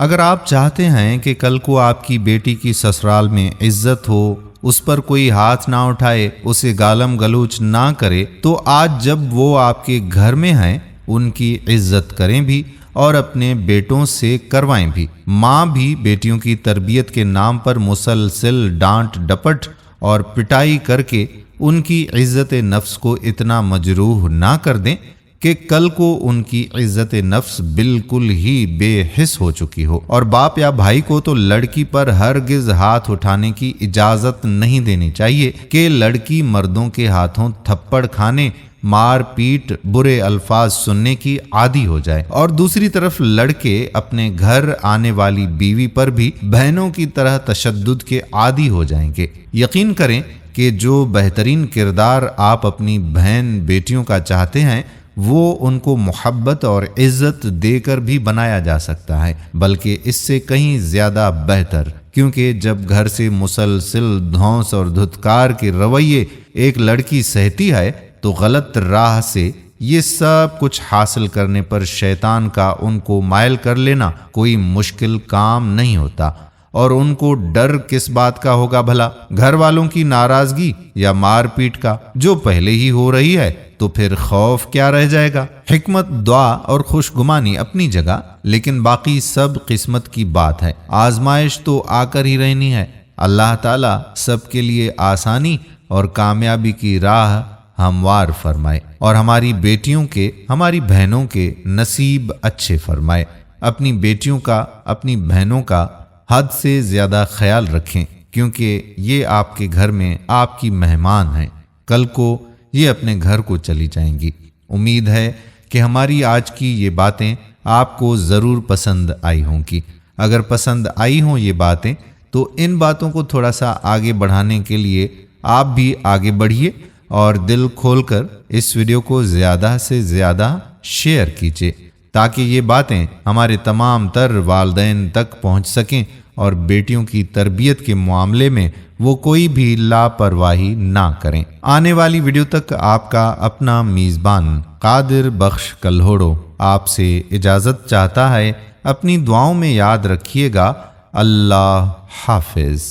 اگر آپ چاہتے ہیں کہ کل کو آپ کی بیٹی کی سسرال میں عزت ہو، اس پر کوئی ہاتھ نہ اٹھائے، اسے گالم گلوچ نہ کرے، تو آج جب وہ آپ کے گھر میں ہیں ان کی عزت کریں بھی اور اپنے بیٹوں سے کروائیں بھی۔ ماں بھی بیٹیوں کی تربیت کے نام پر مسلسل ڈانٹ ڈپٹ اور پٹائی کر کے ان کی عزت نفس کو اتنا مجروح نہ کر دیں کہ کل کو ان کی عزت نفس بالکل ہی بے حس ہو چکی ہو۔ اور باپ یا بھائی کو تو لڑکی پر ہرگز ہاتھ اٹھانے کی اجازت نہیں دینی چاہیے کہ لڑکی مردوں کے ہاتھوں تھپڑ کھانے، مار پیٹ، برے الفاظ سننے کی عادی ہو جائے۔ اور دوسری طرف لڑکے اپنے گھر آنے والی بیوی پر بھی بہنوں کی طرح تشدد کے عادی ہو جائیں گے۔ یقین کریں کہ جو بہترین کردار آپ اپنی بہن بیٹیوں کا چاہتے ہیں وہ ان کو محبت اور عزت دے کر بھی بنایا جا سکتا ہے، بلکہ اس سے کہیں زیادہ بہتر، کیونکہ جب گھر سے مسلسل دھونس اور دھتکار کے رویے ایک لڑکی سہتی ہے تو غلط راہ سے یہ سب کچھ حاصل کرنے پر شیطان کا ان کو مائل کر لینا کوئی مشکل کام نہیں ہوتا۔ اور ان کو ڈر کس بات کا ہوگا بھلا؟ گھر والوں کی ناراضگی یا مار پیٹ کا، جو پہلے ہی ہو رہی ہے، تو پھر خوف کیا رہ جائے گا؟ حکمت، دعا اور خوش گمانی اپنی جگہ، لیکن باقی سب قسمت کی بات ہے۔ آزمائش تو آ کر ہی رہنی ہے۔ اللہ تعالیٰ سب کے لیے آسانی اور کامیابی کی راہ ہموار فرمائے اور ہماری بیٹیوں کے، ہماری بہنوں کے نصیب اچھے فرمائے۔ اپنی بیٹیوں کا، اپنی بہنوں کا حد سے زیادہ خیال رکھیں، کیونکہ یہ آپ کے گھر میں آپ کی مہمان ہیں۔ کل کو یہ اپنے گھر کو چلی جائیں گی۔ امید ہے کہ ہماری آج کی یہ باتیں آپ کو ضرور پسند آئی ہوں گی۔ اگر پسند آئی ہوں یہ باتیں تو ان باتوں کو تھوڑا سا آگے بڑھانے کے لیے آپ بھی آگے بڑھیے اور دل کھول کر اس ویڈیو کو زیادہ سے زیادہ شیئر کیجیے، تاکہ یہ باتیں ہمارے تمام تر والدین تک پہنچ سکیں اور بیٹیوں کی تربیت کے معاملے میں وہ کوئی بھی لاپرواہی نہ کریں۔ آنے والی ویڈیو تک آپ کا اپنا میزبان قادر بخش کلہوڑو آپ سے اجازت چاہتا ہے۔ اپنی دعاؤں میں یاد رکھیے گا۔ اللہ حافظ۔